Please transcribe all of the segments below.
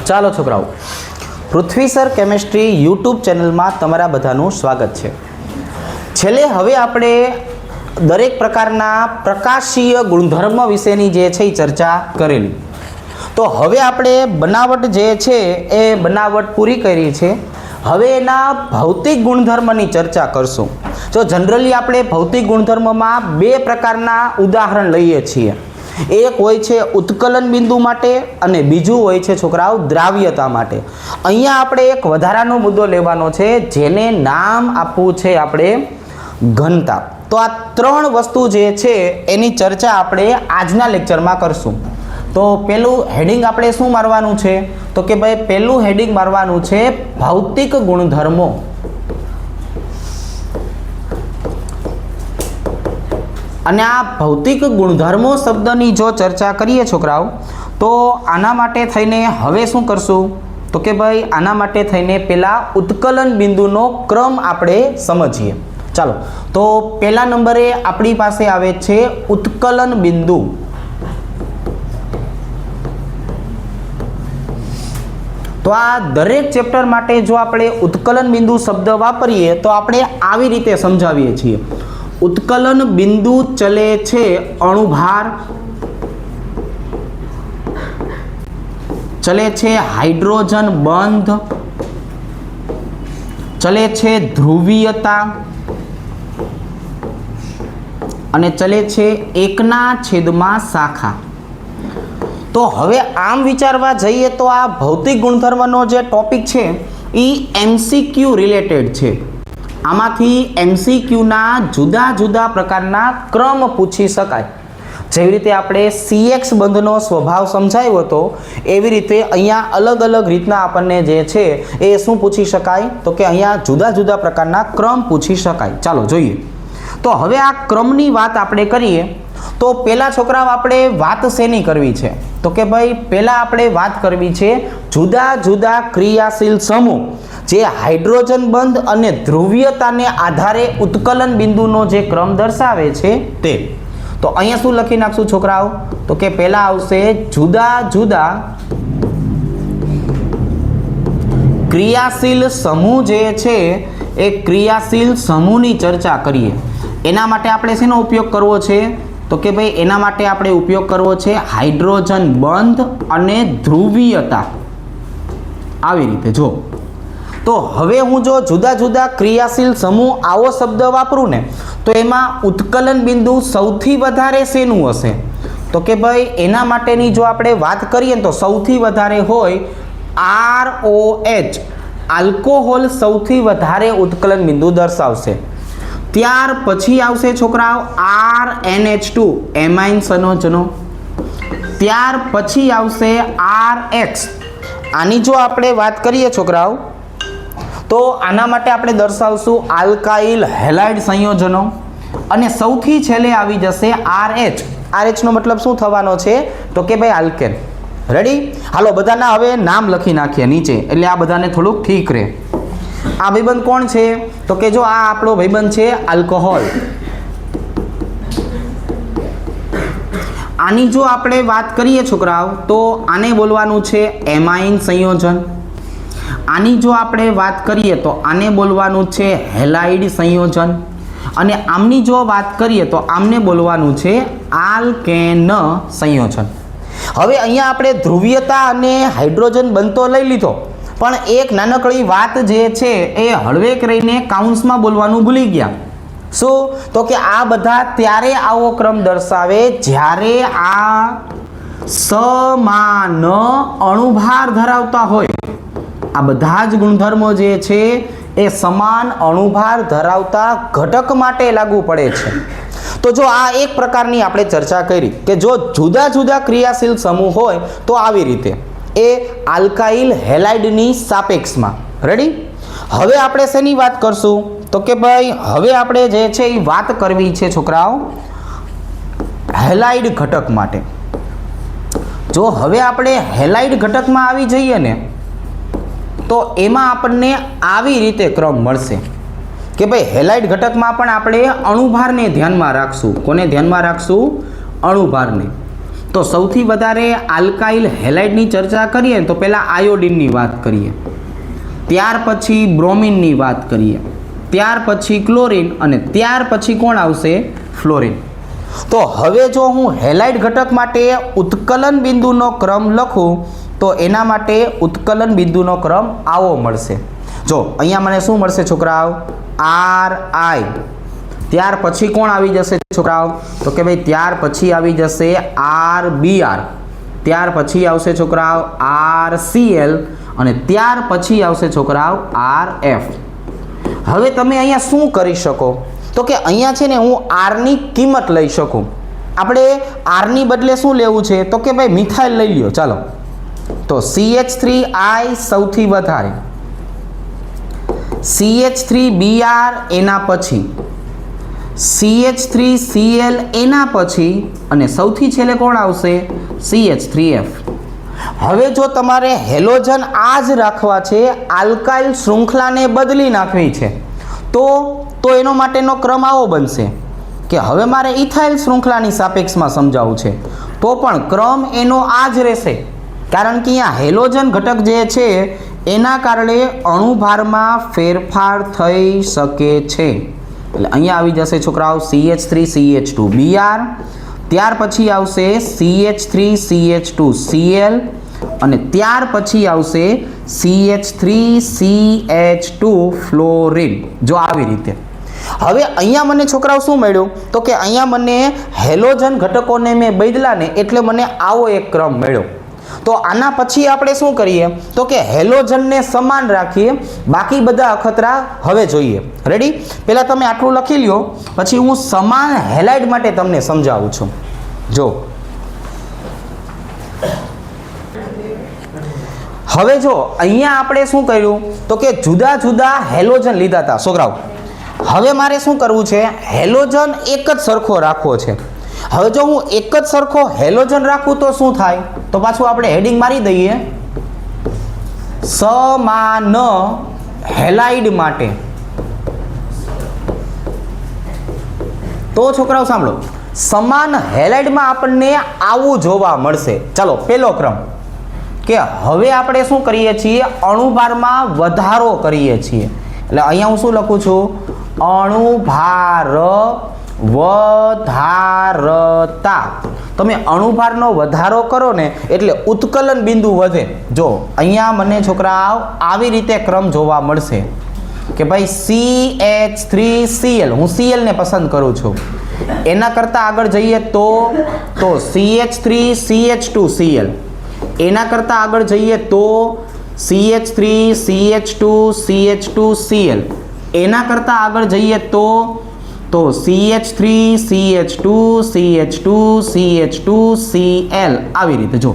ચાલો છોકરાઓ, પૃથ્વી sir chemistry YouTube ચેનલમાં તમારા બધાનું સ્વાગત છે. છેલ્લે હવે આપણે દરેક પ્રકારના પ્રકાશીય ગુણધર્મ વિશેની જે છે એ ચર્ચા કરેલી. તો હવે આપણે બનાવટ જે છે એ બનાવટ પૂરી કરી છે. હવે એના ભૌતિક ગુણધર્મની ચર્ચા કરશું. જો જનરલી આપણે ભૌતિક ગુણધર્મમાં બે પ્રકારના ઉદાહરણ લઈએ છીએ. એક હોય છે ઉત્કલન બિંદુ માટે અને બીજું હોય છે છોકરાઓ દ્રાવ્યતા માટે. અહીંયા આપણે એક વધારાનો મુદ્દો લેવાનો છે જેને નામ આપવું છે આપણે ઘનતા. તો આ ત્રણ વસ્તુ જે છે એની ચર્ચા આપણે આજના લેક્ચરમાં કરશું. તો પહેલું હેડિંગ આપણે શું મારવાનું છે? તો કે ભાઈ પહેલું હેડિંગ મારવાનું છે ભૌતિક ગુણધર્મો. અને આ ભૌતિક ગુણધર્મો શબ્દની જો ચર્ચા કરીએ છોકરાઓ, તો આના માટે થઈને હવે શું કરશું? તો કે ભાઈ આના માટે થઈને પહેલા ઉત્કલન બિંદુનો ક્રમ આપણે સમજીએ. ચાલો, તો પહેલા નંબરે આપણી પાસે આવે છે ઉત્કલન બિંદુ. તો આ દરેક ચેપ્ટર માટે જો આપણે ઉત્કલન બિંદુ શબ્દ વાપરીએ તો આપણે આવી રીતે સમજાવીએ છીએ. ઉત્કલન બિંદુ ચલે છે અણુભાર, ચલે છે હાઇડ્રોજન બંધ, ચલે છે ધ્રુવીયતા અને ચલે છે એકના છેદમાં શાખા. તો હવે આમ વિચારવા જઈએ તો આ ભૌતિક ગુણધર્મનો જે ટોપિક છે એ MCQ રિલેટેડ છે. આમાંથી MCQના જુદા જુદા પ્રકારના ક્રમ પૂછી શકાય. જેવી રીતે આપણે CX બંધનો સ્વભાવ સમજાવ્યો હતો એવી રીતે અહીંયા અલગ અલગ રીતના આપણને જે છે એ શું પૂછી શકાય? તો કે અહીંયા જુદા જુદા પ્રકારના ક્રમ પૂછી શકાય. ચાલો જોઈએ. તો હવે આ ક્રમની વાત આપણે કરીએ તો પહેલા છોકરાઓ આપણે વાત શેની કરવી છે? તો કે ભાઈ પહેલા આપણે વાત કરવી છે જુદા જુદા ક્રિયાશીલ સમૂહ જે હાઇડ્રોજન બંધ અને ધ્રુવીયતાને આધારે ઉત્કલન બિંદુનો જે ક્રમ દર્શાવે છે તે. તો અહીંયા શું લખી નાખશું છોકરાઓ? તો કે પહેલા આવશે જુદા જુદા ક્રિયાશીલ સમૂહ જે છે એ ક્રિયાશીલ સમૂહની ચર્ચા કરીએ. એના માટે આપણે શેનો ઉપયોગ કરવો છે? તો કે ભાઈ એના માટે આપણે ઉપયોગ કરવો છે હાઇડ્રોજન બંધ અને ધ્રુવીયતા. આવી રીતે જો. તો હવે હું જો જુદા જુદા ક્રિયાશીલ સમૂહ આવો શબ્દ વાપરું ને તો એમાં ઉત્કલન બિંદુ સૌથી વધારે શેનું હશે? તો કે ભાઈ એના માટેની જો આપણે વાત કરીએ તો સૌથી વધારે હોય ROH, આલ્કોહોલ સૌથી વધારે ઉત્કલન બિંદુ દર્શાવશે. ત્યાર પછી આવશે છોકરાઓ RNH2, એમાઇન સંયોજનો. ત્યાર પછી આવશે RH. આની જો આપણે વાત કરીએ છોકરાઓ તો આના માટે આપણે દર્શાવશું આલ્કાઇલ હેલાઇડ સંયોજનો. અને સૌથી છેલ્લે આવી જશે RH. RH નો મતલબ શું થવાનો છે? તો કે ભાઈ આલ્કેન. રેડી? હાલો બધાના હવે નામ લખી નાખીએ નીચે એટલે આ બધાને થોડુંક ઠીક રહે. આ ભાઈબંધ કોણ છે? તો કે જો આ આપણો ભાઈબંધ છે આલ્કોહોલ. આની જો આપણે વાત કરીએ છોકરાઓ તો આને બોલવાનું છે એમાઇન સંયોજન. આની જો આપણે વાત કરીએ તો આને બોલવાનું છે હેલાઇડ સંયોજન. અને આમની જો વાત કરીએ તો આમને બોલવાનું છે આલ્કેન સંયોજન. હવે અહીંયા આપણે ધ્રુવીયતા અને હાઇડ્રોજન બનતો લઈ લીધો, પણ એક નાનકડી વાત જે છે એ હળવેક રહીને કાઉન્સમાં બોલવાનું ભૂલી ગયા. શું? તો કે આ બધા ત્યારે આવો ક્રમ દર્શાવે જ્યારે આ સમાન અણુભાર ધરાવતા હોય. આ બધા જ ગુણધર્મો જે છે એ સમાન અણુભાર ધરાવતા ઘટક માટે લાગુ પડે છે. તો જો આ એક પ્રકારની આપણે ચર્ચા કરી કે જો જુદા જુદા ક્રિયાશીલ સમૂહ હોય તો આવી રીતે એ આલ્કાઇલ હેલાઇડની સાપેક્ષમાં. રેડી? હવે આપણે શેની વાત કરશું? તો કે ભાઈ હવે આપણે જે છે એ વાત કરવી છે છોકરાઓ હેલાઇડ ઘટક માટે. જો હવે આપણે હેલાઇડ ઘટકમાં આવી જઈએ ને તો એમાં આપણને આવી રીતે ક્રમ મળશે કે ભાઈ હેલાઇડ ઘટકમાં પણ આપણે અણુભારને ધ્યાનમાં રાખશું. કોને ધ્યાનમાં રાખશું? અણુભારને. તો સૌથી વધારે આલ્કાઇલ હેલાઇડની ચર્ચા કરીએ તો પહેલાં આયોડિનની વાત કરીએ, ત્યાર પછી બ્રોમિનની વાત કરીએ, ત્યાર પછી ક્લોરિન અને ત્યાર પછી કોણ આવશે? ફ્લોરિન. તો હવે જો હું હેલાઇડ ઘટક માટે ઉત્કલન બિંદુનો ક્રમ લખું તો એના માટે ઉત્કલન બિંદુનો ક્રમ આવો મળશે. જો અહીંયા મને શું મળશે છોકરાઓ? RI. ત્યાર પછી કોણ આવી જશે છોકરાઓ? તો કે ભાઈ ત્યાર પછી આવી જશે RBr, ત્યાર પછી આવશે છોકરાઓ RCl અને ત્યાર પછી આવશે છોકરાઓ RF. હવે તમે અહીંયા શું કરી શકો? તો કે અહીંયા છે ને હું આરની કિંમત લઈ શકું. આપણે આરની બદલે શું લેવું છે? તો કે ભાઈ મિથાઇલ લઈ લ્યો. ચાલો, તો CH3I સૌથી વધારે, CH3Br એના પછી, CH3Cl એના પછી અને સૌથી છેલ્લે કોણ આવશે? CH3F. હવે જો તમારે હેલોજન આ જ રાખવા છે, આલ્કાઇલ શૃંખલાને બદલી નાખવી છે, તો એનો માટેનો ક્રમ આવો બનશે કે હવે મારે ઇથાઇલ શૃંખલાની સાપેક્ષમાં સમજાવવું છે તો પણ ક્રમ એનો આ જ રહેશે, કારણ કે અહીંયા હેલોજન ઘટક જે છે એના કારણે અણુભારમાં ફેરફાર થઈ શકે છે. એટલે અહીંયા આવી જશે છોકરાઓ CH3CH2Br, ત્યાર પછી આવશે CH3CH2Cl અને ત્યાર પછી આવશે CH3CH2 ફ્લોરિન. જો આવી રીતે. હવે અહીંયા મને છોકરાઓ શું મળ્યું? તો કે અહીંયા મને હેલોજન ઘટકોને મેં બદલ્યા ને એટલે મને આવો એક ક્રમ મળ્યો. તો આના પછી આપણે શું કરીએ? તો કે હેલોજનને સમાન રાખીએ, બાકી બધા અખતરા હવે જોઈએ. રેડી? પહેલાં તમે આટલું લખી લ્યો, પછી હું સમાન હેલાઇડ માટે તમને સમજાવું છું. જો હવે જો અહીંયા આપણે શું કર્યું? તો કે જુદા જુદા હેલોજન લીધા હતા છોકરાઓ. હવે મારે શું કરવું છે? હેલોજન એક જ સરખો રાખવો છે. હવે જો હું એક જ સરખો હેલોજન રાખું તો શું થાય? તો પાછું આપણે હેડિંગ મારી દઈએ, સમાન હેલાઇડ માટે. તો છોકરાઓ સાંભળો, સમાન હેલાઇડમાં આપણને આવું જોવા મળશે. ચાલો, પહેલો ક્રમ કે હવે આપણે શું કરીએ છીએ? અણુભારમાં વધારો કરીએ છીએ. એટલે અહીંયા હું શું લખું છું? અણુભાર વધારતા. તમે અણુભારનો વધારો કરો ને એટલે ઉત્કલન બિંદુ વધે. જો અહીંયા મને છોકરાઓ આવી રીતે ક્રમ જોવા મળશે કે ભાઈ CH3Cl, હું Cl ને પસંદ કરું છું. એના કરતાં આગળ જઈએ તો CH3CH2Cl, એના કરતાં આગળ જઈએ તો CH3CH2CH2Cl, એના કરતાં આગળ જઈએ તો CH3CH2CH2CH2Cl. આવી રીતે. જો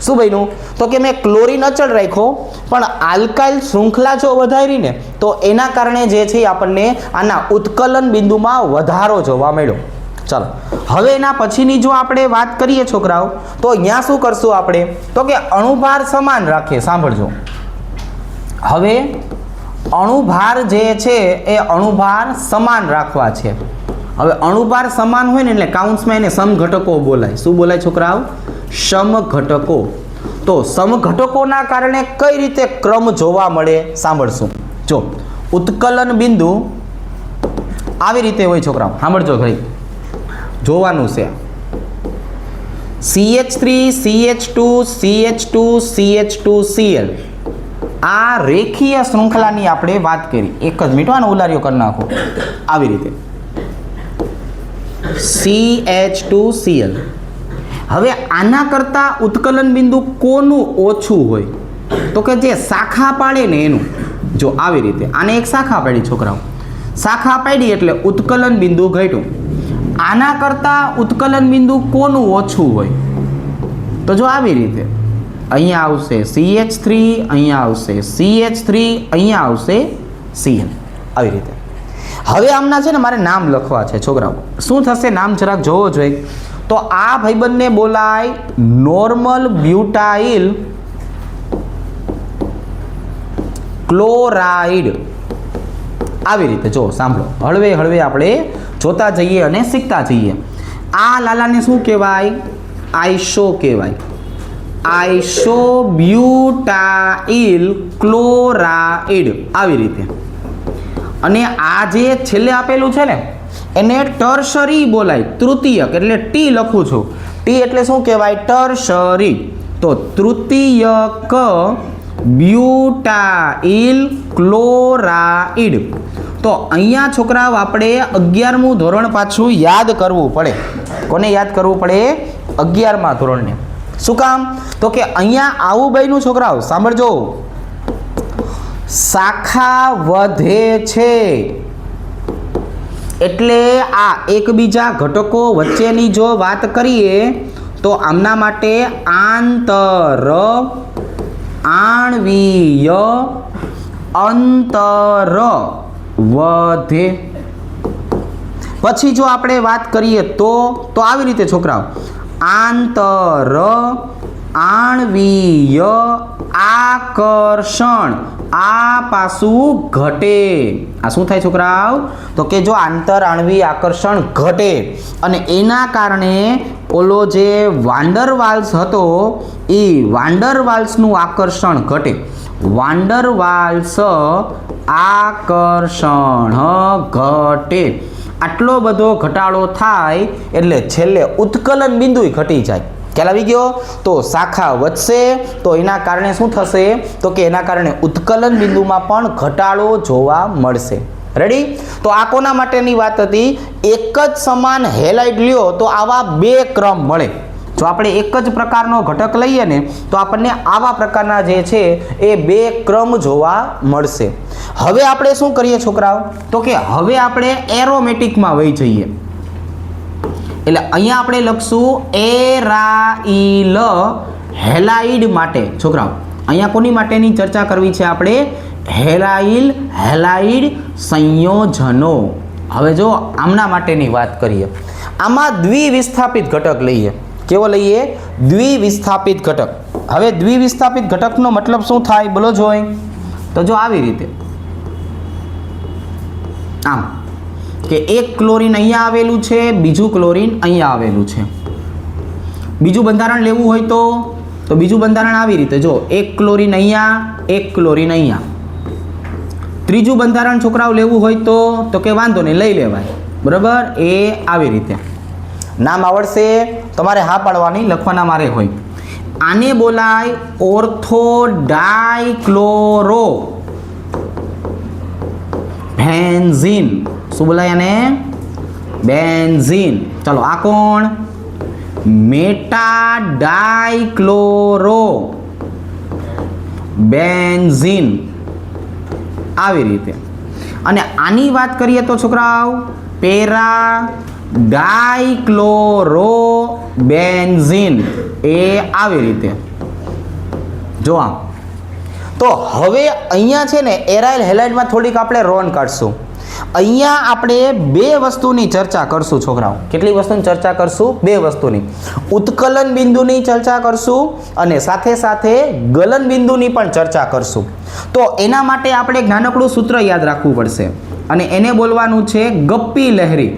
શું બન્યું? તો કે મેં ક્લોરીન અચળ રાખ્યો પણ આલ્કાઇલ શૃંખલા જો વધારી ને તો એના કારણે જે છે આપણને આના ઉત્કલન બિંદુમાં વધારો જોવા મળ્યો. ચાલો, હવે એના પછીની જો આપણે વાત કરીએ છોકરાઓ, તો અહીંયા શું કરશું આપણે? તો કે અણુભાર સમાન રાખીએ. સાંભળજો, હવે અણુભાર જે છે એ અણુભાર સમાન રાખવા છે. હવે અણુભાર સમાન હોય ને એટલે કાઉન્સમાં એને સમઘટકો બોલાય. શું બોલાય છોકરાઓ? સમઘટકો. તો સમઘટકોના કારણે કઈ રીતે ક્રમ જોવા મળે સાંભળશું. જો ઉત્કલન બિંદુ આવી રીતે હોય છોકરાઓ, સાંભળજો ભાઈ, જોવાનું છે. CH3CH2CH2CH2Cl આ રેખીય શૃંખલાની આપણે વાત કરી. એક જ મિનિટ, આનો ઉલાર્યો કરી નાખો. આવી રીતે CH2Cl. હવે આના કરતાં ઉત્કલન બિંદુ કોનું ઓછું હોય? તો કે જે શાખા પાડે ને એનું. જો આવી રીતે આને એક શાખા પાડી છોકરાઓ, શાખા પાડી એટલે ઉત્કલન બિંદુ ઘટ્યું. આના કરતાં ઉત્કલન બિંદુ કોનું ઓછું હોય? તો જો આવી રીતે અહીંયા આવશે CH3, અહીંયા આવશે CH3, અહીંયા આવશે Cl. આવી રીતે. હવે આમના છે ને મારે નામ લખવા છે છોકરાઓ. શું થશે નામ જરાક જોવો જોઈએ. તો આ ભાઈબંધને બોલાય નોર્મલ બ્યુટાઇલ ક્લોરાઇડ. આવી રીતે જો સાંભળો, હળવે હળવે આપણે જોતા જઈએ અને શીખતા જઈએ. આ લાલાને શું કહેવાય? આઈસો કહેવાય, આઈસોબ્યુટાઇલ ક્લોરાઇડ, આવી રીતે. અને આ જે છેલ્લે આપેલું છે ને એને ટર્શરી બોલાય, તૃતીયક, એટલે ટી લખું છું. ટી એટલે શું કહેવાય? ટર્શરી. તો તૃતીયક બ્યુટાઇલ ક્લોરાઇડ. તો અહીંયા છોકરાઓ આપણે 11મું ધોરણ પાછું યાદ કરવું પડે. કોને યાદ કરવું પડે? 11મા ધોરણને. શું કામ? તો કે અહીંયા આવું બન્યું છોકરાઓ, સાંભળજો. શાખા વધે છે એટલે આ એકબીજા ઘટકો વચ્ચેની જો વાત કરીએ તો આમના માટે આંતર આણ્વીય અંતર વધે. પછી જો આપણે વાત કરીએ તો આવી રીતે છોકરાઓ, આંતર આણ્વીય આકર્ષણ, આ પાછું ઘટે. આ શું થાય છોકરાઓ? તો કે જો આંતર આણ્વીય આકર્ષણ ઘટે અને એના કારણે ઓલો જે વાન્ડરવાલ્સ હતો એ વાન્ડરવાલ્સનું આકર્ષણ ઘટે. વાન્ડરવાલ્સ આકર્ષણ ઘટે. આટલો બધો ઘટાડો થાય એટલે છેલ્લે ઉત્કલન બિંદુ ઘટી જાય. ખ્યાલ આવી ગયો? તો શાખા વધશે તો એના કારણે શું થશે? તો કે એના કારણે ઉત્કલન બિંદુમાં પણ ઘટાડો જોવા મળશે. રેડી? તો આ કોના માટેની વાત હતી? એક જ સમાન હેલાઇડ લ્યો તો આવા બે ક્રમ મળે. જો આપણે એક જ પ્રકારનો ઘટક લઈએ ને તો આપણને આવા પ્રકારના જે છે એ બે ક્રમ જોવા મળશે. હવે આપણે શું કરીએ છોકરાઓ? તો કે હવે આપણે એરોમેટિકમાં વહી જઈએ. એટલે અહીંયા આપણે લખશું એરાઇલ હેલાઇડ માટે. છોકરાઓ અહીંયા કોની માટેની ચર્ચા કરવી છે આપણે? હેલાઇલ હેલાઇડ સંયોજનો. હવે જો આમના માટેની વાત કરીએ. આમાં દ્વિવિસ્થાપિત ઘટક લઈએ. કેવો લઈએ? દ્વિવિસ્થાપિત ઘટક. હવે દ્વિવિસ્થાપિત ઘટકનો મતલબ શું થાય બોલો જોઈ? તો જો આવી રીતે આમ કે એક ક્લોરીન અહીંયા આવેલું છે, બીજું ક્લોરીન અહીંયા આવેલું છે. બીજું બંધારણ લેવું હોય તો બીજું બંધારણ આવી રીતે જો, એક ક્લોરીન અહીંયા, એક ક્લોરીન અહીંયા. ત્રીજું બંધારણ છોકરાઓ લેવું હોય તો કે વાંધો નહીં, લઈ લેવાય. બરાબર? એ આવી રીતે નામ આવડશે તમારે હા પાડવાની, લખવાના મારે હોય. આને બોલાય ઓર્થો ડાયક્લોરો બેન્ઝીન. શું બોલાય આને? બેન્ઝીન. ચલો આ કોણ? Meta dichloro benzene. આવી રીતે. અને આની વાત કરીએ તો છોકરાઓ પેરા ડાયક્લોરો બેન્ઝીન. એ આવી રીતે જો આમ. તો હવે અહીંયા છે ને એરાઇલ હેલાઇડમાં થોડીક આપણે રોન કાઢશું. અહીંયા આપણે બે વસ્તુની ચર્ચા કરશું છોકરાઓ. કેટલી વસ્તુની ચર્ચા કરશું? બે વસ્તુની. ઉત્કલન બિંદુની ચર્ચા કરશું અને સાથે સાથે ગલન બિંદુની પણ ચર્ચા કરશું. તો એના માટે આપણે એક નાનકડું સૂત્ર યાદ રાખવું પડશે અને એને બોલવાનું છે ગપ્પી લહેરી.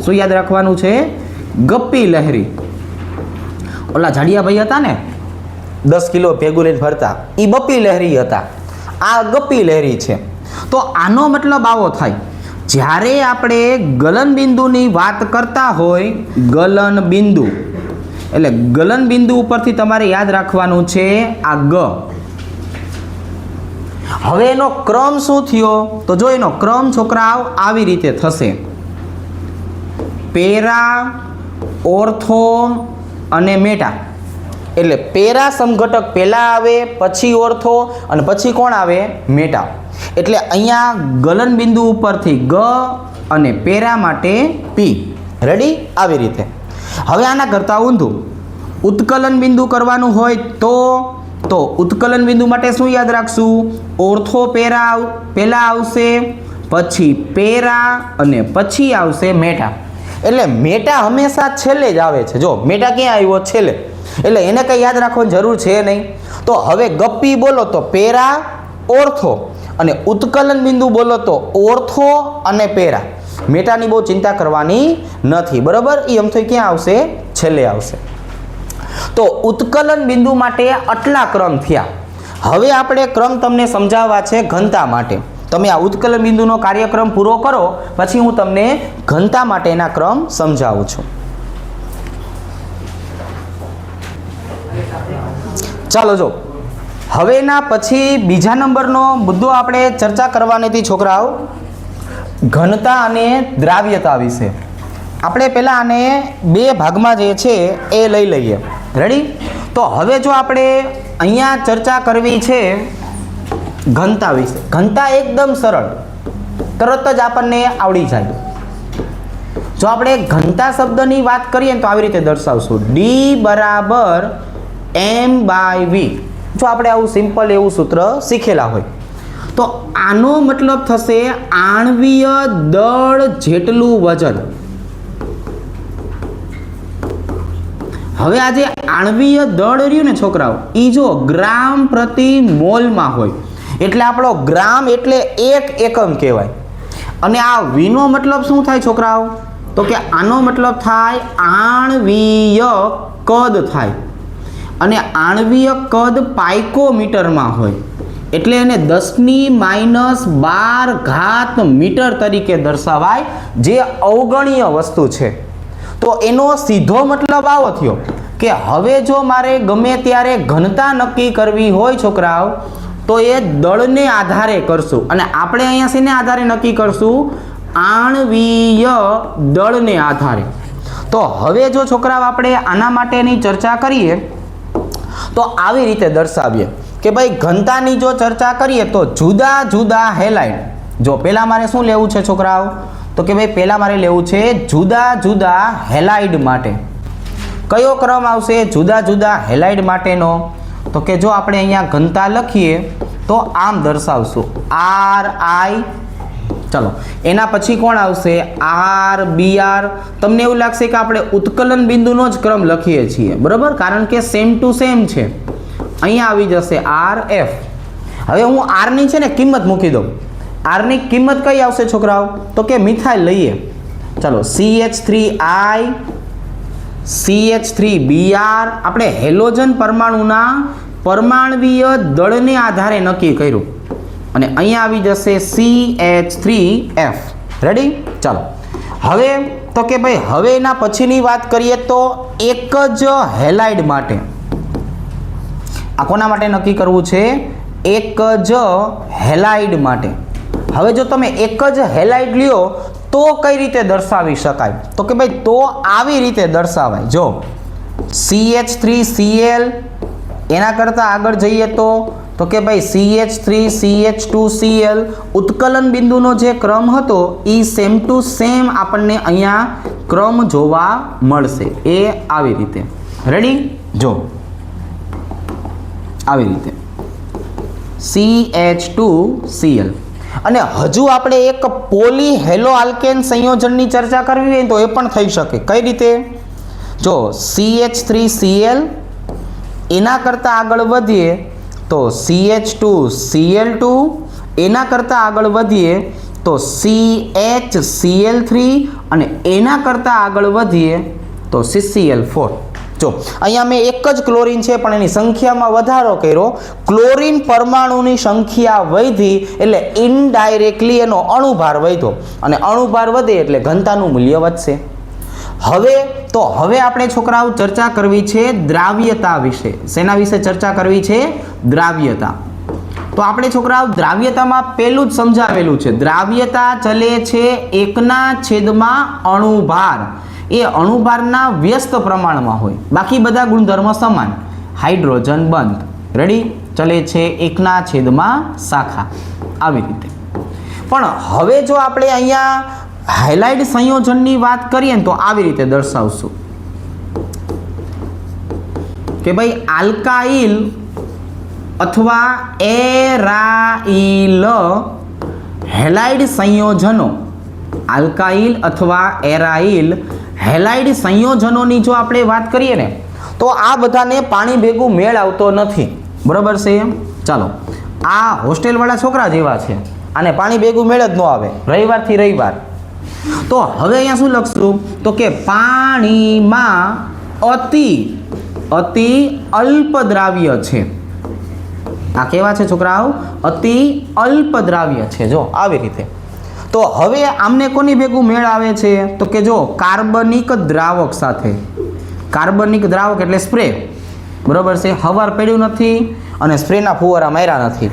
શું યાદ રાખવાનું છે? ગપ્પી લહેરી. ઓલા જાડિયાભાઈ હતા ને 10 કિલો ભેગું લઈને ફરતા, એ બપ્પી લહેરી હતા. આ ગપ્પી લહેરી છે. તો આનો મતલબ આવો થાય, જ્યારે આપણે ગલન બિંદુની વાત કરતા હોય, ગલન બિંદુ એટલે ગલન બિંદુ ઉપરથી તમારે યાદ રાખવાનું છે આ ગ. હવે એનો ક્રમ શું થયો? તો જો એનો ક્રમ છોકરાઓ આવી રીતે થશે. પેરા, ઓર્થો અને મેટા. એટલે પેરા સમઘટક પહેલા આવે, પછી ઓર્થો અને પછી કોણ આવે? મેટા. એટલે અહીંયા ગલન બિંદુ ઉપરથી ગ અને પેરા માટે પી. રેડી? આવી રીતે. હવે આના કરતાં ઊંધું ઉત્કલન બિંદુ કરવાનું હોય તો ઉત્કલન બિંદુ માટે શું યાદ રાખશું? ઓર્થો પેરા પહેલા આવશે, પછી પેરા અને પછી આવશે મેટા. એટલે મેટા હંમેશા છેલ્લે જ આવે છે. જો મેટા ક્યાં આવ્યો? છેલ્લે. એટલે એને કંઈ યાદ રાખવાની જરૂર છે નહીં. તો હવે ગપ્પી બોલો તો પેરા, ઓર્થો, અને ઉત્કલન બિંદુ બોલો તો ઓર્થો અને પેરા. મેટાની બહુ ચિંતા કરવાની નથી. બરાબર? એ આમ તો ક્યાં આવશે? છેલ્લે આવશે. તો ઉત્કલન બિંદુ માટે આટલા ક્રમ થયા. હવે આપણે ક્રમ તમને સમજાવવા છે ઘનતા માટે. તમે આ ઉત્કલન બિંદુનો કાર્યક્રમ પૂરો કરો પછી હું તમને ઘનતા માટેના ક્રમ સમજાવું છું. ચાલો જો હવેના પછી બીજા નંબરનો મુદ્દો આપણે ચર્ચા કરવાની હતી છોકરાઓ, ઘનતા અને દ્રાવ્યતા વિશે. આપણે પહેલા આને બે ભાગમાં જે છે એ લઈ લઈએ. રેડી? તો હવે જો આપણે અહીંયા ચર્ચા કરવી છે ઘનતા વિશે. ઘનતા એકદમ સરળ, તરત જ આપણને આવડી જાય. જો આપણે ઘનતા શબ્દની વાત કરીએ તો આવી રીતે દર્શાવશું, ડી બરાબર m/v. જો આપણે આવું સિમ્પલ એવું સૂત્ર શીખેલા હોય તો આનો મતલબ થશે આણ્વીય દળ જેટલું વજન. હવે આ જે આણ્વીય દળ રહ્યું ને છોકરાઓ, એ જો ગ્રામ પ્રતિ મોલમાં હોય એટલે આપણો ગ્રામ એટલે 1 એકમ કહેવાય. અને આ વીનો મતલબ શું થાય છોકરાઓ? તો કે આનો મતલબ થાય આણ્વીય કદ થાય. અને આણ્વીય કદ પાઇકોમીટરમાં હોય એટલે એને 10⁻12 મીટર તરીકે દર્શાવાય, જે અવગણ્ય વસ્તુ છે. તો એનો સીધો મતલબ આવો થયો કે હવે જો મારે ગમે ત્યારે ઘનતા નક્કી કરવી હોય છોકરાઓ તો એ દળને આધારે કરશું. અને આપણે અહીંયા શેને આધારે નક્કી કરશું? આણ્વીય દળને આધારે. તો હવે જો છોકરાઓ આપણે આના માટેની ચર્ચા કરીએ તો આવી રીતે દર્શાવીએ કે ભાઈ ઘનતાની જો ચર્ચા કરીએ તો જુદા જુદા હેલાઇડ. જો પહેલાં મારે શું લેવું છે છોકરાઓ? તો કે ભાઈ પહેલાં મારે લેવું છે જુદા જુદા હેલાઇડ માટે. કયો ક્રમ આવશે જુદા જુદા હેલાઇડ માટેનો? તો કે જો આપણે અહીંયા ઘનતા લખીએ તો આમ દર્શાવશું RI. ચલો એના પછી કોણ આવશે? RBR. તમને એવું લાગશે કે આપણે ઉત્કલન બિંદુનો જ ક્રમ લખીએ છીએ, બરાબર, કારણ કે સેમ ટુ સેમ છે. અહીંયા આવી જશે RF. હવે હું R ની છે ને કિંમત મૂકી દઉં. R ની કિંમત કઈ આવશે છોકરાઓ? તો કે મિથાઇલ લઈએ. ચલો CH3I, CH3Br. આપણે હેલોજન પરમાણુના પરમાણ્વીય દળને આધારે નક્કી કર્યું. અને અહીંયા આવી જશે CH3F. રેડી? ચાલો હવે તો કે ભાઈ હવે એના પછીની વાત કરીએ તો એક જ હેલાઇડ માટે. આ કોના માટે નક્કી કરવું છે? એક જ હેલાઇડ માટે. હવે જો તમે એક જ હેલાઇડ લ્યો તો કઈ રીતે દર્શાવી શકાય? તો કે ભાઈ તો આવી રીતે દર્શાવાય. જો CH3Cl. એના કરતાં આગળ જઈએ તો કે ભાઈ CH3CH2Cl. ઉત્કલન બિંદુનો જે ક્રમ હતો એ સેમ ટુ સેમ આપણને અહીંયા ક્રમ જોવા મળશે. એ આવી રીતે. રેડી? જો આવી રીતે CH2Cl. અને હજુ આપણે એક પોલી હેલો આલ્કેન સંયોજનની ચર્ચા કરવી હોય તો એ પણ થઈ શકે. કઈ રીતે? જો CH3Cl. એના કરતાં આગળ વધીએ તો CH2Cl2. એના કરતાં આગળ વધીએ તો CHCl3. અને એના કરતાં આગળ વધીએ તો CCl4. જો અહીંયા મેં એક જ ક્લોરીન છે પણ એની સંખ્યામાં વધારો કર્યો. ક્લોરીન પરમાણુની સંખ્યા વધી એટલે ઇનડાયરેક્ટલી એનો અણુભાર વધ્યો. અને અણુભાર વધે એટલે ઘનતાનું મૂલ્ય વધશે. હવે આપણે છોકરાઓ ચર્ચા કરવી છે દ્રાવ્યતા વિશે. શેના વિશે ચર્ચા કરવી છે? દ્રાવ્યતા. તો આપણે છોકરાઓ દ્રાવ્યતામાં પહેલું જ સમજાવેલું છે, દ્રાવ્યતા ચલે છે 1/, અણુભાર. એ અણુભારના વ્યસ્ત પ્રમાણમાં હોય, બાકી બધા ગુણધર્મો સમાન. હાઇડ્રોજન બંધ. રેડી? ચલે છે 1/, શાખા. આવી રીતે. પણ હવે જો આપણે અહીંયા હાઇલાઇડ સંયોજનની વાત કરીએ તો આવી રીતે દર્શાવશું કે ભાઈ આલ્કાઇલ અથવા એરાઇલ હેલાઇડ સંયોજનો. આલ્કાઇલ અથવા એરાઇલ હેલાઇડ સંયોજનોની જો આપણે વાત કરીએ ને તો આ બધાને પાણી ભેગું મેળ આવતો નથી, બરાબર છે? ચાલો આ હોસ્ટેલવાળા છોકરા જેવા છે, આને પાણી ભેગું મેળ જ ન આવે રવિવારથી રવિવાર. તો હવે અહીંયા શું લખશું? તો કે પાણીમાં અતિ અતિ અલ્પ દ્રાવ્ય છે. આ કેવા છે છોકરાઓ? અતિ અલ્પ દ્રાવ્ય છે. જો આવી રીતે. તો હવે આમને કોની ભેગું મેળ આવે છે? તો કે જો કાર્બનિક દ્રાવક સાથે. કાર્બનિક દ્રાવક એટલે સ્પ્રે, બરોબર છે. હવાર પડ્યું નથી અને સ્પ્રેના ફુવારા માર્યા નથી.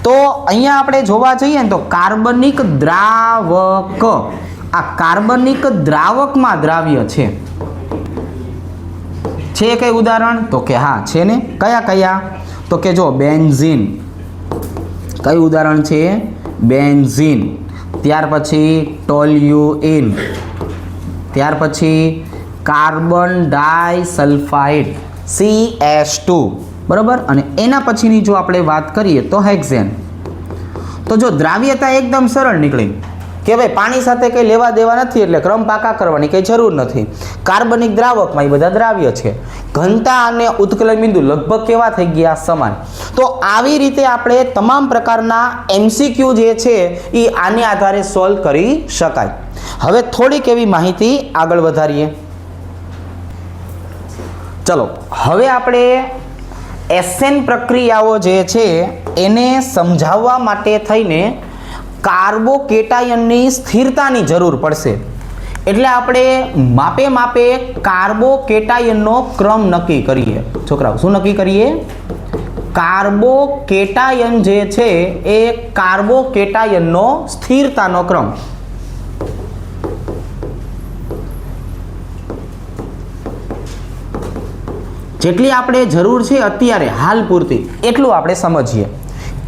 તો અહીંયા આપણે જોવા જઈએ ને તો કાર્બનિક દ્રાવક, આ કાર્બનિક દ્રાવકમાં દ્રાવ્ય છે. છે કઈ ઉદાહરણ? તો કે હા છે ને. કયા કયા? તો કે જો બેન્ઝીન. કયું ઉદાહરણ છે? બેન્ઝીન. ત્યાર પછી ટોલ્યુઇન. ત્યાર પછી કાર્બન ડાયસલ્ફાઇડ CH2, બરાબર. અને એના પછીની જો આપણે વાત કરીએ તો હેક્ઝેન. તો જો દ્રાવ્યતા એકદમ સરળ નીકળી કે ભાઈ પાણી સાથે કંઈ લેવા દેવા નથી, એટલે ક્રમ પાકા કરવાની કંઈ જરૂર નથી. કાર્બનિક દ્રાવકમાં એ બધા દ્રાવ્ય છે. ઘનતા અને ઉત્કલન બિંદુ લગભગ કેવા થઈ ગયા? સમાન. તો આવી રીતે આપણે તમામ પ્રકારના MCQ જે છે એ આને આધારે સોલ્વ કરી શકાય. હવે થોડીક એવી માહિતી આગળ વધારીએ. ચલો હવે આપણે એસેન પ્રક્રિયાઓ જે છે એને સમજાવવા માટે થઈને કાર્બોકેટાયનની સ્થિરતાની જરૂર પડશે. એટલે આપણે માપે માપે કાર્બોકેટાયનનો ક્રમ નક્કી કરીએ. છોકરાઓ શું નક્કી કરીએ? કાર્બોકેટાયન જે છે એ કાર્બોકેટાયનનો સ્થિરતાનો ક્રમ. જેટલી આપણે જરૂર છે અત્યારે હાલ પૂરતી એટલું આપણે સમજીએ.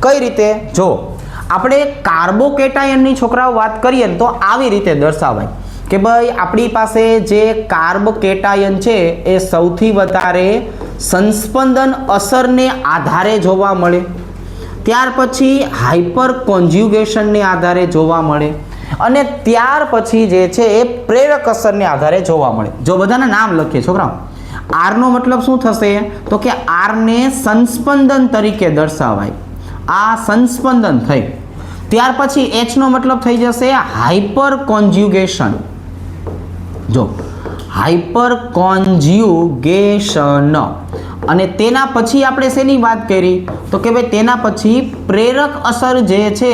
કઈ રીતે? જો આપણે કાર્બોકેટાયનની છોકરાઓ વાત કરીએ ને તો આવી રીતે દર્શાવાય કે ભાઈ આપણી પાસે જે કાર્બોકેટાયન છે એ સૌથી વધારે સંસ્પંદન અસરને આધારે જોવા મળે, ત્યાર પછી હાઇપર કોન્જ્યુગેશનને આધારે જોવા મળે, અને ત્યાર પછી જે છે એ પ્રેરક અસરને આધારે જોવા મળે. જો બધાના નામ લખીએ છોકરાઓ. આર નો મતલબ શું થશે? તો કે આર ને સંસ્પંદન તરીકે દર્શાવાય. આ સંસ્પંદન થઈ. ત્યાર પછી એચ નો મતલબ થઈ જશે હાઇપર કોન્જ્યુગેશન. જો હાઇપર કોન્જ્યુગેશન. અને તેના પછી આપણે શેની વાત કરી? તો કે ભાઈ તેના પછી પ્રેરક અસર જે છે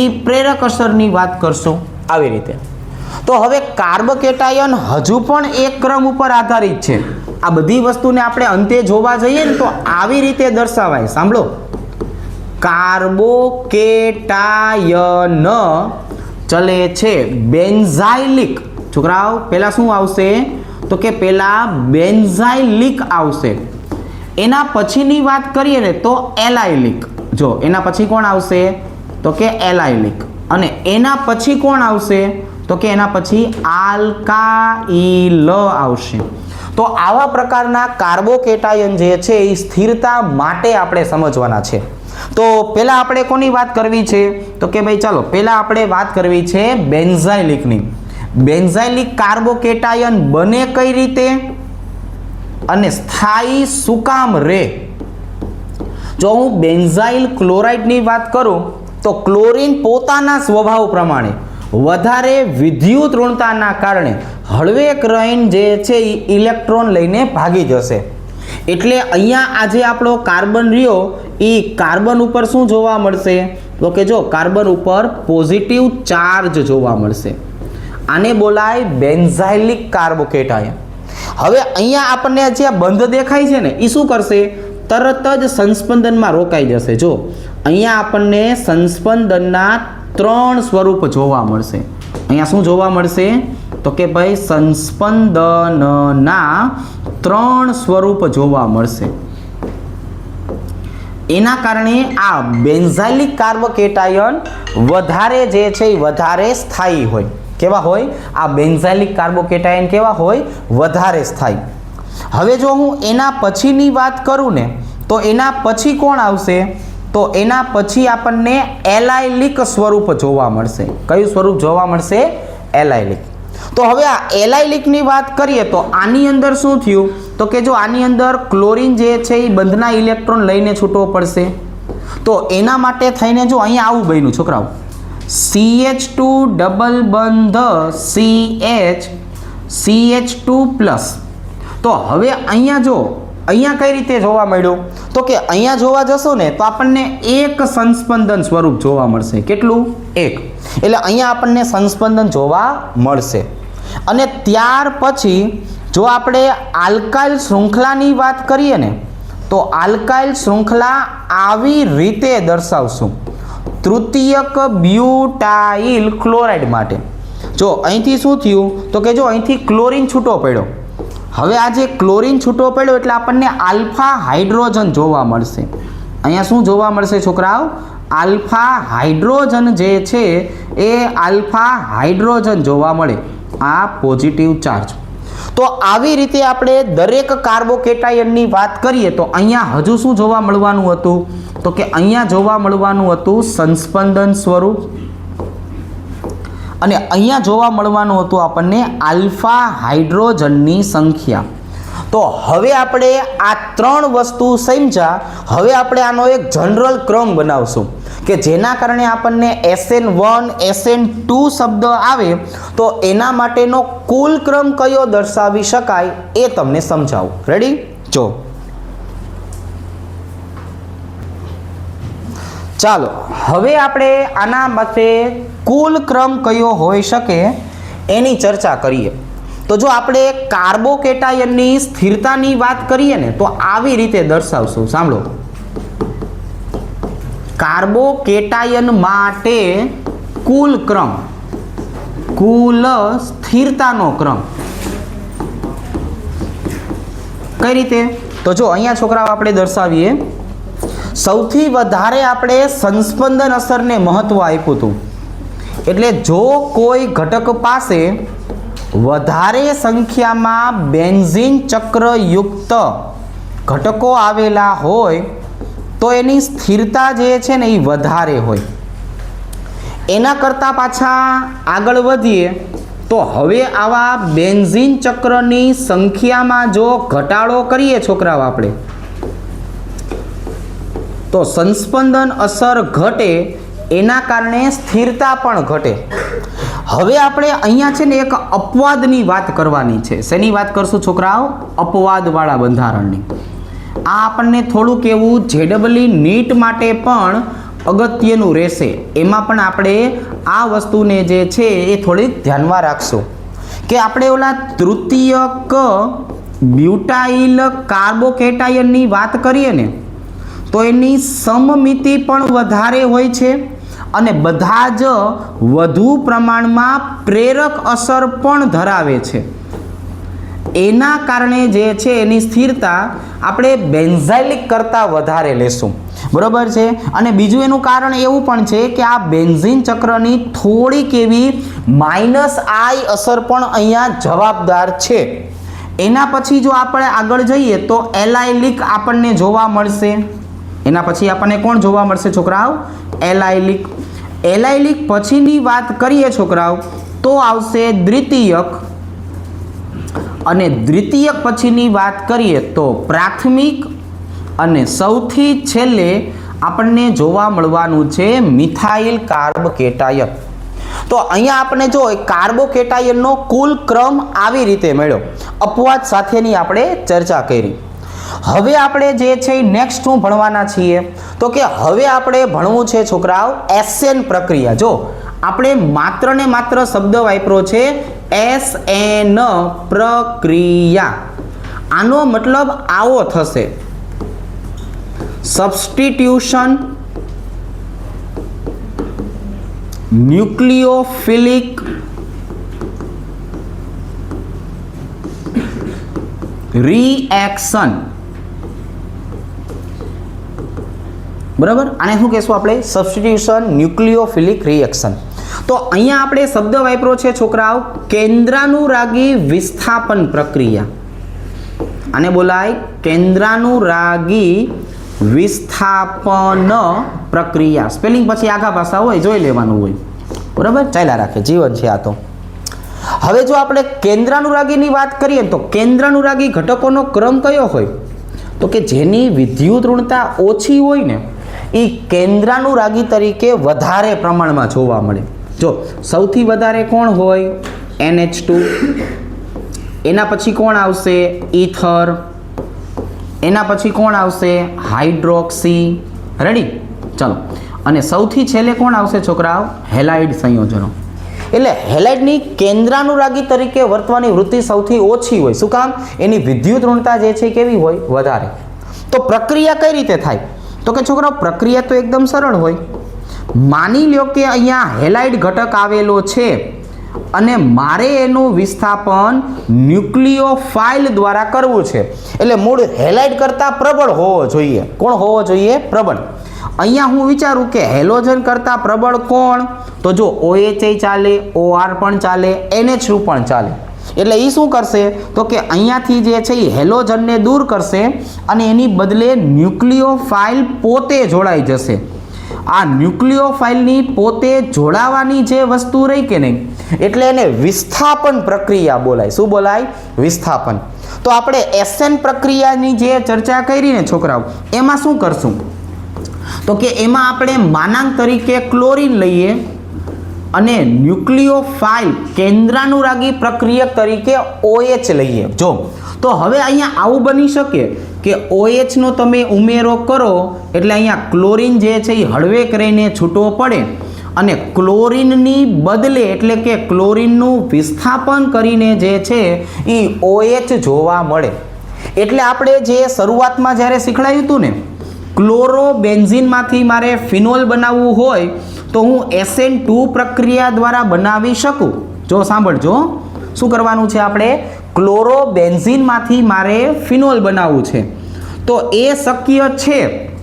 એ પ્રેરક અસરની વાત કરશું. આવી રીતે. તો હવે કાર્બોકેટાયન હજુ પણ એક ક્રમ ઉપર આધારિત છે. આ બધી વસ્તુને આપણે અંતે જોવા જઈએ ને તો આવી રીતે દર્શાવાય. સાંભળો, કાર્બોકેટાયન ચલે છે બેન્ઝાઇલિક. છોકરાઓ પહેલા શું આવશે? તો કે પહેલા બેન્ઝાઇલિક આવશે. એના પછીની વાત કરીએ ને તો એલાઇલિક. જો એના પછી કોણ આવશે? તો કે એલાઇલિક. અને એના પછી કોણ આવશે? તો કે એના પછી આલ્કાઇલ આવશે. તો આવા પ્રકારના કાર્બોકેટાયન જે છે એ સ્થિરતા માટે આપણે સમજવાના છે. તો પહેલા આપણે કોની વાત કરવી છે? તો કે ભાઈ ચાલો પહેલા આપણે વાત કરવી છે બેન્ઝાઇલિકની. બેન્ઝાઇલિક કાર્બોકેટાયન બને કઈ રીતે અને સ્થાયી શું કામ રહે? જો હું બેન્ઝાઇલ ક્લોરાઇડની વાત કરું તો ક્લોરીન પોતાના સ્વભાવ પ્રમાણે વધારે વિદ્યુત ઋણતાના કારણે હળવેક રહીને જે છે એ ઇલેક્ટ્રોન લઈને ભાગી જશે. એટલે અહીંયા આજે આપણો કાર્બન રહ્યો એ કાર્બન ઉપર શું જોવા મળશે? તો કે જો કાર્બન ઉપર પોઝિટિવ ચાર્જ જોવા મળશે. આને બોલાય બેન્ઝાઇલિક કાર્બોકેટાયન. હવે અહીંયા આપણને જે બંધ દેખાય છે ને એ શું કરશે? તરત જ સંસ્પંદનમાં રોકાઈ જશે. જો અહીંયા આપણને સંસ્પંદનના 3 સ્વરૂપ જોવા મળશે. અહીંયા શું જોવા મળશે? તો કે ભાઈ સંસ્પંદનના 3 સ્વરૂપ જોવા મળશે. એના કારણે આ બેન્ઝાઇલિક કાર્બોકેટાયન વધારે જે છે એ વધારે સ્થાયી હોય. કેવા હોય? આ બેન્ઝાઇલિક કાર્બોકેટાયન કેવા હોય? વધારે સ્થાયી. હવે જો હું એના પછીની વાત કરું ને તો એના પછી કોણ આવશે? તો એના પછી આપણને એલાઇલિક સ્વરૂપ જોવા મળશે. કયું સ્વરૂપ જોવા મળશે? એલાઇલિક. તો હવે આ એલાઇલિકની વાત કરીએ તો આની અંદર શું થયું? તો કે જો આની અંદર ક્લોરીન જે છે એ બંધના ઇલેક્ટ્રોન લઈને છૂટવો પડશે. તો એના માટે થઈને જો અહીંયા આવું બન્યું છોકરાઓ, CH2 ડબલ બંધ CH CH2 પ્લસ. તો હવે અહીંયા જો અહીંયા કઈ રીતે જોવા મળ્યું? તો કે અહીંયા જોવા જશો ને તો આપણને એક સંસ્પંદન સ્વરૂપ જોવા મળશે. કેટલું? એક. એટલે અહીંયા આપણને સંસ્પંદન જોવા મળશે. અને ત્યાર પછી જો આપણે આલ્કાઇલ શૃંખલાની વાત કરીએ ને તો આલ્કાઇલ શૃંખલા આવી રીતે દર્શાવશું. તૃતીયક બ્યુટાઇલ ક્લોરાઇડ માટે જો અહીંથી શું થયું તો કે જો અહીંથી ક્લોરીન છૂટો પડ્યો. હવે આ જે ક્લોરીન છૂટો પડ્યો એટલે આપણને આલ્ફા હાઇડ્રોજન જોવા મળશે. અહીંયા શું જોવા મળશે છોકરાઓ? આલ્ફા હાઇડ્રોજન જે છે એ આલ્ફા હાઇડ્રોજન જોવા મળે. આ પોઝિટિવ ચાર્જ. તો આવી રીતે આપણે દરેક કાર્બોકેટાયનની વાત કરીએ તો અહીંયા હજુ શું જોવા મળવાનું હતું? તો કે અહીંયા જોવા મળવાનું હતું સંસ્પંદન સ્વરૂપ અને અહીંયા જોવા મળવાનું હતું આપણને આલ્ફા હાઇડ્રોજનની સંખ્યા. તો હવે આપણે આ ત્રણ વસ્તુ સમજ્યા. હવે આપણે આનો એક જનરલ ક્રમ બનાવશું કે જેના કારણે આપણને SN1 SN2 શબ્દ આવે તો એના માટેનો કુલ ક્રમ કયો દર્શાવી શકાય એ તમને સમજાવું. રેડી? જો ચાલો હવે આપણે આના માટે કુલ ક્રમ કયો હોઈ શકે એની ચર્ચા કરીએ. તો જો આપણે કાર્બોકેટાયનની સ્થિરતાની વાત કરીએ ને તો આવી રીતે દર્શાવશું. સાંભળો, કાર્બોકેટાયન માટે કુલ ક્રમ, કુલ સ્થિરતાનો ક્રમ કઈ રીતે? તો જો અહીંયા છોકરાઓ આપણે દર્શાવીએ. સૌથી વધારે આપણે સંસ્પંદન અસરને મહત્વ આપ્યું હતું. એટલે જો કોઈ ઘટક પાસે વધારે સંખ્યામાં બેન્ઝીન ચક્રયુક્ત ઘટકો આવેલા હોય તો એની સ્થિરતા જે છે ને એ વધારે હોય. એના કરતાં પાછા આગળ વધીએ તો હવે આવા બેન્ઝીન ચક્રની સંખ્યામાં જો ઘટાડો કરીએ છોકરાઓ આપણે તો સંસ્પંદન અસર ઘટે, એના કારણે સ્થિરતા પણ ઘટે. હવે આપણે અહીંયા છે ને એક અપવાદની વાત કરવાની છે. શેની વાત કરશું છોકરાઓ? અપવાદવાળા બંધારણની. આ આપણને થોડુંક એવું JEE નીટ માટે પણ અગત્યનું રહેશે. એમાં પણ આપણે આ વસ્તુને જે છે એ થોડીક ધ્યાનમાં રાખશું કે આપણે ઓલા તૃતીયક બ્યુટાઇલ કાર્બોકેટાયનની વાત કરીએ ને તો એની સમમિતિ પણ વધારે હોય છે અને બધા જ વધુ પ્રમાણમાં પ્રેરક અસર પણ ધરાવે છે. એના કારણે જે છે એની સ્થિરતા આપણે બેન્ઝાઇલિક કરતાં વધારે લેશું. બરાબર છે? અને બીજું એનું કારણ એવું પણ છે કે આ બેન્ઝીન ચક્રની થોડીક એવી -I અસર પણ અહીંયા જવાબદાર છે. એના પછી જો આપણે આગળ જઈએ તો એલાઇલિક આપણને જોવા મળશે. એના પછી આપણને કોણ જોવા મળશે છોકરાઓ? એલાઇલિક. એલાઇલિક પછીની વાત કરીએ છોકરાઓ તો આવશે દ્વિતીયક અને દ્વિતીયક પછીની વાત કરીએ તો પ્રાથમિક અને સૌથી છેલ્લે આપણને જોવા મળવાનું છે મિથાઇલ કાર્બોકેટાયન. તો અહીંયા આપણે જો કાર્બોકેટાયનનો કુલ ક્રમ આવી રીતે મળ્યો. અપવાદ સાથેની આપણે ચર્ચા કરી. હવે આપણે જે છે નેક્સ્ટ શું ભણવાના છીએ તો કે હવે આપણે ભણવું છે છોકરાઓ SN પ્રક્રિયા. જો આપણે માત્ર ને માત્ર શબ્દ વાપર્યો છે SN પ્રક્રિયા. આનો મતલબ આવો થશે: સબસ્ટિટ્યુશન ન્યુક્લિયોફિલિક રિએક્શન. બરાબર? આને શું કહેશું આપણે? Substitution nucleophilic reaction. તો અહીંયા આપણે શબ્દ વાપર્યો છે છોકરાઓ કેન્દ્રાનુરાગી વિસ્થાપન પ્રક્રિયા. આને બોલાય કેન્દ્રાનુરાગી વિસ્થાપન પ્રક્રિયા. સ્પેલિંગ પછી આગા પાછા હોય જોઈ લેવાનું હોય. બરાબર? ચાલ્યા રાખે, જીવન છે આ તો. હવે જો આપણે કેન્દ્રાનુરાગીની વાત કરીએ તો કેન્દ્રાનુરાગી ઘટકોનો ક્રમ કયો હોય? તો કે જેની વિદ્યુત ઋણતા ઓછી હોય ને એ કેન્દ્રાનુરાગી તરીકે વધારે પ્રમાણમાં જોવા મળે. જો સૌથી વધારે કોણ હોય? NH2. એના પછી કોણ આવશે? ઈથર. એના પછી કોણ આવશે? હાઇડ્રોક્સી. રેડી? ચલો, અને સૌથી છેલ્લે કોણ આવશે છોકરાઓ? હેલાઇડ સંયોજનો. એટલે હેલાઇડની કેન્દ્રાનુરાગી તરીકે વર્તવાની વૃત્તિ સૌથી ઓછી હોય. શું કામ? એની વિદ્યુત ઋણતા જે છે કેવી હોય? વધારે. તો પ્રક્રિયા કઈ રીતે થાય? તો કે છોકરાઓ પ્રક્રિયા તો એકદમ સરળ હોય. માની લ્યો કે અહીંયા હેલાઇડ ઘટક આવેલો છે અને મારે એનું વિસ્થાપન ન્યુક્લિયોફાઇલ દ્વારા કરવું છે. એટલે મૂળ હેલાઇડ કરતાં પ્રબળ હોવો જોઈએ. કોણ હોવો જોઈએ? પ્રબળ. અહીંયા હું વિચારું કે હેલોજન કરતાં પ્રબળ કોણ? તો જો OH ચાલે, OR પણ ચાલે, NH2 પણ ચાલે. એટલે એ શું કરશે? તો કે અહીંયાથી જે છે એ હેલોજનને દૂર કરશે અને એની બદલે ન્યુક્લિયોફાઇલ પોતે જોડાઈ જશે. આ ન્યુક્લિયોફાઇલની પોતે જોડાવાની જે વસ્તુ રહી કે નહીં, એટલે એને વિસ્થાપન પ્રક્રિયા બોલાય. શું બોલાય? વિસ્થાપન. તો આપણે SN પ્રક્રિયાની જે ચર્ચા કરી ને છોકરાઓ, એમાં શું કરશું? તો કે એમાં આપણે માનાંક તરીકે ક્લોરીન લઈએ અને ન્યુક્લિયોફાઇલ કેન્દ્રાનુરાગી પ્રક્રિયક તરીકે OH લઈએ. જો તો હવે અહીંયા આવું બની શકે કે OH નો તમે ઉમેરો કરો એટલે અહીંયા ક્લોરીન જે છે એ હળવે કરીને છૂટો પડે અને ક્લોરીનની બદલે એટલે કે ક્લોરીનનું વિસ્થાપન કરીને જે છે એ OH જોવા મળે. એટલે આપણે જે શરૂઆતમાં જ્યારે શીખડાયું હતું ને, ક્લોરોબેન્ઝીનમાંથી મારે ફિનોલ બનાવવું હોય તો હું SN2 પ્રક્રિયા દ્વારા બનાવી શકું. જો સાંભળજો, શું કરવાનું છે આપણે? ક્લોરોબેન્ઝીનમાંથી મારે ફિનોલ બનાવવું છે તો એ શક્ય છે.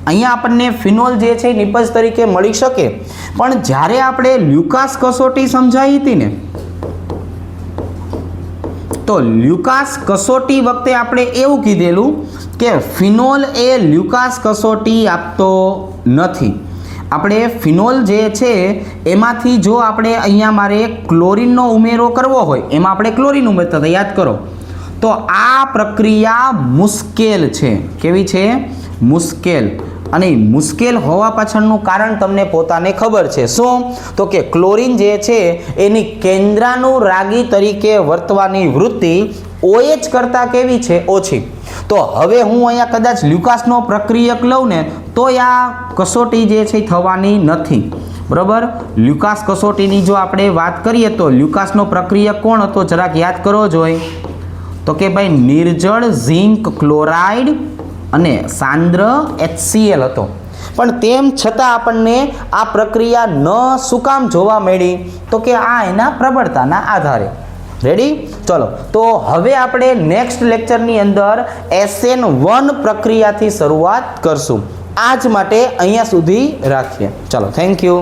અહીંયા આપણને ફિનોલ જે છે નિપજ તરીકે મળી શકે. પણ જ્યારે આપણે લ્યુકાસ કસોટી સમજાવી હતી ને, તો લ્યુકાસ કસોટી વખતે આપણે એવું કીધેલું કે ફિનોલ એ લ્યુકાસ કસોટી આપતો નથી. આપણે ફિનોલ જે છે એમાંથી જો આપણે અહીંયા મારે ક્લોરીનનો ઉમેરો કરવો હોય, એમાં આપણે ક્લોરીન ઉમેરતા હતા, યાદ કરો. તો આ પ્રક્રિયા મુશ્કેલ છે. કેવી છે? મુશ્કેલ. અને મુશ્કેલ હોવા પાછળનું કારણ તમને પોતાને ખબર છે. શું? તો કે ક્લોરીન જે છે એની કેન્દ્રાનુરાગી તરીકે વર્તવાની વૃત્તિ OH કરતાં કેવી છે? ઓછી. તો હવે હું અહીંયા કદાચ લ્યુકાસનો પ્રક્રિયક લઉં ને તો આ કસોટી જે છે થવાની નથી. બરાબર? લ્યુકાસ કસોટીની જો આપણે વાત કરીએ તો લ્યુકાસનો પ્રક્રિયક કોણ હતો? જરાક યાદ કરો જોઈએ. તો કે ભાઈ નિર્જળ ઝિંક ક્લોરાઇડ અને સાંદ્ર HCl હતો. પણ તેમ છતાં આપણને આ પ્રક્રિયા ન શું કામ જોવા મળી? તો કે આ એના પ્રબળતાના આધારે. રેડી? ચલો, તો હવે આપણે નેક્સ્ટ લેક્ચરની અંદર SN1 પ્રક્રિયાથી શરૂઆત કરશું. આજ માટે અહીંયા સુધી રાખીએ. ચલો, થેન્ક યુ.